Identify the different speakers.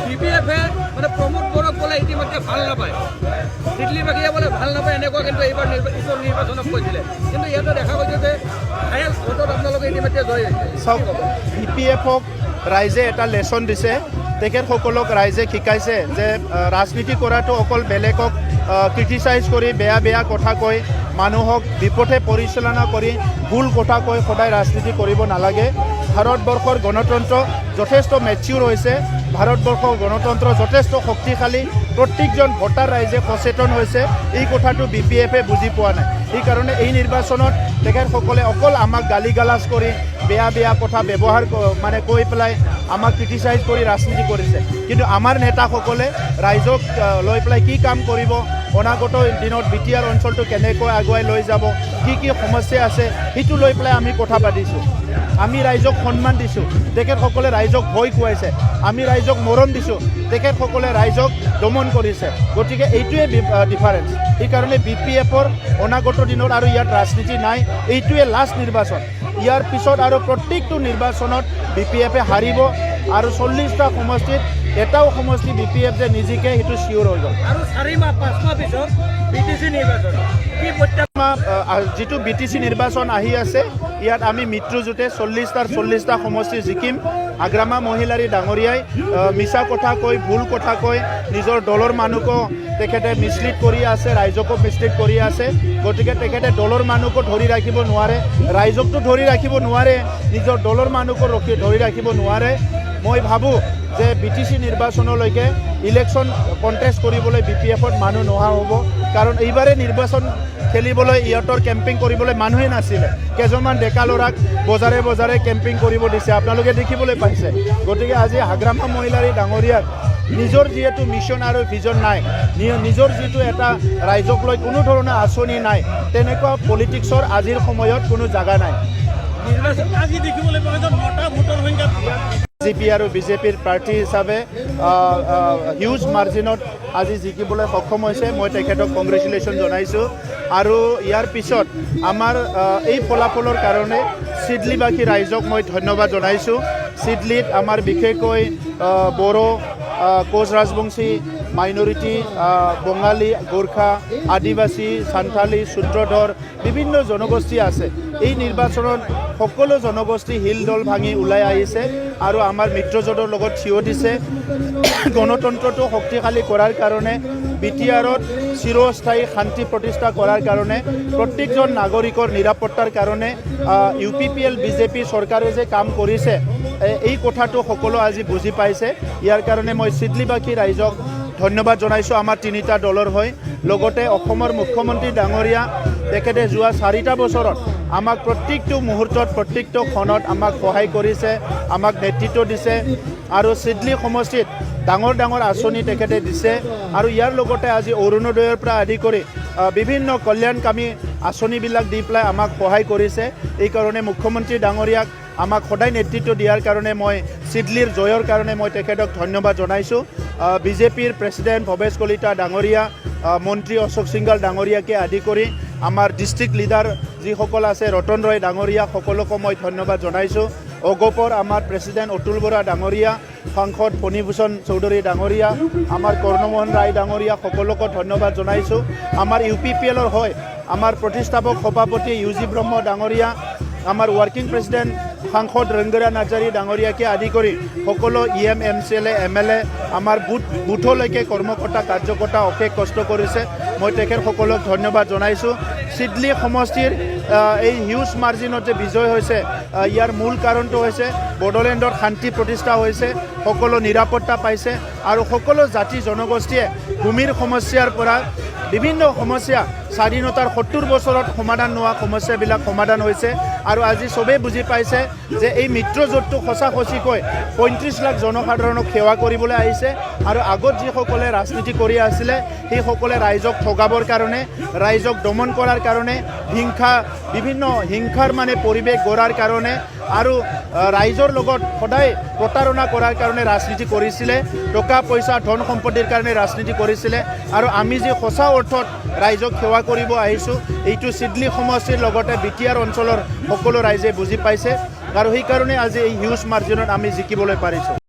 Speaker 1: বিপিএফে মানে প্ৰমোদ বৰক বোলে ইতিমধ্যে ভাল নাপায়, দিল্লীবাসীয়ে বোলে ভাল নাপায়, এনেকুৱা কিন্তু এইবাৰ নিৰ্বাচনত কৈছিলে। কিন্তু ইয়াতে দেখা গৈছে যে হায়েষ্ট ভোটত আপোনালোকে ইতিমধ্যে জয় হৈছে।
Speaker 2: চাওক, বিপিএফক ৰাইজে এটা লেচন দিছে, তেখেতসকলক ৰাইজে শিকাইছে যে ৰাজনীতি কৰাটো অকল বেলেগক ক্ৰিটিচাইজ কৰি বেয়া কথা কৈ মানুহক বিপথে পৰিচালনা কৰি ভুল কথা কৈ সদায় ৰাজনীতি কৰিব নালাগে। ভাৰতবৰ্ষৰ গণতন্ত্ৰ যথেষ্ট মেচিউৰ হৈছে, ভাৰতবৰ্ষৰ গণতন্ত্ৰ যথেষ্ট শক্তিশালী, প্ৰত্যেকজন ভোটাৰ ৰাইজে সচেতন হৈছে। এই কথাটো বিপিএফে বুজি পোৱা নাই। সেইকাৰণে এই নিৰ্বাচনত তেখেতসকলে অকল আমাক গালি গালাজ কৰি বেয়া কথা ব্যৱহাৰ মানে কৈ পেলাই আমাক ক্ৰিটিচাইজ কৰি ৰাজনীতি কৰিছে। কিন্তু আমাৰ নেতাসকলে ৰাইজক লৈ পেলাই কি কাম কৰিব, অনাগত দিনত বিটিআৰ অঞ্চলটো কেনেকৈ আগুৱাই লৈ যাব, কি সমস্যা আছে, সেইটো লৈ পেলাই আমি কথা পাতিছোঁ। আমি ৰাইজক সন্মান দিছোঁ, তেখেতসকলে ৰাইজক ভয় খুৱাইছে। আমি ৰাইজক মৰম দিছোঁ, তেখেতসকলে ৰাইজক দমন কৰিছে। গতিকে এইটোৱে ডিফাৰেঞ্চ। সেইকাৰণে বিপিএফৰ অনাগত দিনত আৰু ইয়াত ৰাজনীতি নাই, এইটোৱে লাষ্ট নিৰ্বাচন। ইয়াৰ পিছত আৰু প্ৰত্যেকটো নিৰ্বাচনত বিপিএফে হাৰিব আৰু 40টা সমষ্টিত এটাও সমষ্টি বিপিএফ যে নিজিকে সেইটো চিয়'ৰ হৈ গ'ল।
Speaker 1: আৰু 4 মাহ 5 মাহ পিছত বিটিচি নিৰ্বাচন কি
Speaker 2: যিটো বিটিচি নিৰ্বাচন আহি আছে, ইয়াত আমি মিত্ৰজোঁটে 40টা সমষ্টি জিকিম। আগ্ৰামা মহিলাৰী ডাঙৰীয়াই মিছা কথা কৈ ভুল কথা কৈ নিজৰ দলৰ মানুহকো তেখেতে মিছলিড কৰি আছে, ৰাইজকো মিছলিড কৰি আছে। গতিকে তেখেতে দলৰ মানুহকো ধৰি ৰাখিব নোৱাৰে, ৰাইজকতো ধৰি ৰাখিব নোৱাৰে, নিজৰ দলৰ মানুহকো ধৰি ৰাখিব নোৱাৰে। মই ভাবোঁ যে বিটিচি নিৰ্বাচনলৈকে ইলেকশ্যন কণ্টেষ্ট কৰিবলৈ বিপিএফত মানুহ নোহোৱা হ'ব। কাৰণ এইবাৰে নিৰ্বাচন খেলিবলৈ ইহঁতৰ কেম্পিং কৰিবলৈ মানুহেই নাছিলে। কেইজনমান ডেকা ল'ৰাক বজাৰে কেম্পিং কৰিব দিছে, আপোনালোকে দেখিবলৈ পাইছে। গতিকে আজি আগ্ৰামা মহিলাৰী ডাঙৰীয়াক নিজৰ যিহেতু মিছন আৰু ভিজন নাই, নিজৰ যিটো এটা ৰাইজক লৈ কোনো ধৰণৰ আঁচনি নাই, তেনেকুৱা পলিটিক্সৰ আজিৰ সময়ত কোনো জাগা নাই।
Speaker 1: নিৰ্বাচন আজি দেখিবলৈ পোৱা যায় 9টা ভোটৰ সংখ্যা
Speaker 2: বিজেপি আৰু বিজেপিৰ প্ৰাৰ্থী হিচাপে হিউজ মাৰ্জিনত আজি জিকিবলৈ সক্ষম হৈছে। মই তেখেতক কংগ্ৰেচুলেশ্যন জনাইছোঁ। আৰু ইয়াৰ পিছত আমাৰ এই ফলাফলৰ কাৰণে চিডলিবাসী ৰাইজক মই ধন্যবাদ জনাইছোঁ। চিডলিত আমাৰ বিশেষকৈ বড়ো, কোচ ৰাজবংশী, মাইনৰিটি, বঙালী, গোৰ্খা, আদিবাসী, সান্থালী, সূত্ৰধৰ বিভিন্ন জনগোষ্ঠী আছে। এই নিৰ্বাচনত সকলো জনগোষ্ঠী শিল দল ভাঙি ওলাই আহিছে আৰু আমাৰ মিত্ৰজোঁটৰ লগত থিয় দিছে। গণতন্ত্ৰটো শক্তিশালী কৰাৰ কাৰণে, বিটিআৰত চিৰস্থায়ী শান্তি প্ৰতিষ্ঠা কৰাৰ কাৰণে, প্ৰত্যেকজন নাগৰিকৰ নিৰাপত্তাৰ কাৰণে UPPL বিজেপি চৰকাৰে যে কাম কৰিছে, এই কথাটো সকলো আজি বুজি পাইছে। ইয়াৰ কাৰণে মই চিডলিবাসী ৰাইজক ধন্যবাদ জনাইছোঁ আমাৰ 3টা দলৰ হৈ। লগতে অসমৰ মুখ্যমন্ত্ৰী ডাঙৰীয়া তেখেতে যোৱা 4টা বছৰত আমাক প্ৰত্যেকটো মুহূৰ্তত প্ৰত্যেকটো ক্ষণত আমাক সহায় কৰিছে, আমাক নেতৃত্ব দিছে। আৰু চিডলি সমষ্টিত ডাঙৰ আঁচনি তেখেতে দিছে। আৰু ইয়াৰ লগতে আজি অৰুণোদয়ৰ পৰা আদি কৰি বিভিন্ন কল্যাণকামী আঁচনিবিলাক দি পেলাই আমাক সহায় কৰিছে। এইকাৰণে মুখ্যমন্ত্ৰী ডাঙৰীয়াক আমাক সদায় নেতৃত্ব দিয়াৰ কাৰণে মই চিডলিৰ জয়ৰ কাৰণে মই তেখেতক ধন্যবাদ জনাইছোঁ। বিজেপিৰ প্ৰেছিডেণ্ট ভৱেশ কলিতা ডাঙৰীয়া, মন্ত্ৰী অশোক সিংঘল ডাঙৰীয়াকে আদি কৰি আমাৰ ডিষ্ট্ৰিক্ট লিডাৰ যিসকল আছে, ৰতন ৰয় ডাঙৰীয়া, সকলোকো মই ধন্যবাদ জনাইছোঁ। অগপৰ আমাৰ প্ৰেছিডেণ্ট অতুল বৰা ডাঙৰীয়া, সাংসদ ফণীভূষণ চৌধুৰী ডাঙৰীয়া, আমাৰ কৰ্ণমোহন ৰায় ডাঙৰীয়া, সকলোকে ধন্যবাদ জনাইছোঁ। আমাৰ UPPLৰ হয় আমাৰ প্ৰতিষ্ঠাপক সভাপতি UG ব্ৰহ্ম ডাঙৰীয়া, আমাৰ ৱৰ্কিং প্ৰেছিডেণ্ট সাংসদ ৰংগৰা নাৰ্জাৰী ডাঙৰীয়াকে আদি কৰি সকলো EM MCLA MLA আমাৰ বুথলৈকে কৰ্মকৰ্তা কাৰ্যকৰ্তা অশেষ কষ্ট কৰিছে। মই তেখেতসকলক ধন্যবাদ জনাইছোঁ। চিডলি সমষ্টিৰ এই হিউজ মাৰ্জিনত যে বিজয় হৈছে, ইয়াৰ মূল কাৰণটো হৈছে বড়োলেণ্ডত শান্তি প্ৰতিষ্ঠা হৈছে, সকলো নিৰাপত্তা পাইছে আৰু সকলো জাতি জনগোষ্ঠীয়ে ভূমিৰ সমস্যাৰ পৰা বিভিন্ন সমস্যা স্বাধীনতাৰ 70 বছৰত সমাধান নোহোৱা সমস্যাবিলাক সমাধান হৈছে। আৰু আজি চবেই বুজি পাইছে যে এই মিত্ৰজোঁটটো সঁচাকৈ 35 লাখ জনসাধাৰণক সেৱা কৰিবলৈ আহিছে। আৰু আগত যিসকলে ৰাজনীতি কৰি আছিলে, সেইসকলে ৰাইজক ঠগাবৰ কাৰণে, ৰাইজক দমন কৰাৰ কাৰণে, বিভিন্ন হিংসাৰ মানে পৰিৱেশ গঢ়াৰ কাৰণে আৰু ৰাইজৰ লগত সদায় প্ৰতাৰণা কৰাৰ কাৰণে ৰাজনীতি কৰিছিলে, টকা পইচা ধন সম্পত্তিৰ কাৰণে ৰাজনীতি কৰিছিলে। আৰু আমি যে সঁচা অৰ্থত ৰাইজক সেৱা কৰিব আহিছোঁ, এইটো চিডলি সমষ্টিৰ লগতে বিটিআৰ অঞ্চলৰ সকলো ৰাইজে বুজি পাইছে। আৰু সেইকাৰণে আজি এই হিউজ মাৰ্জিনত আমি জিকিবলৈ পাৰিছোঁ।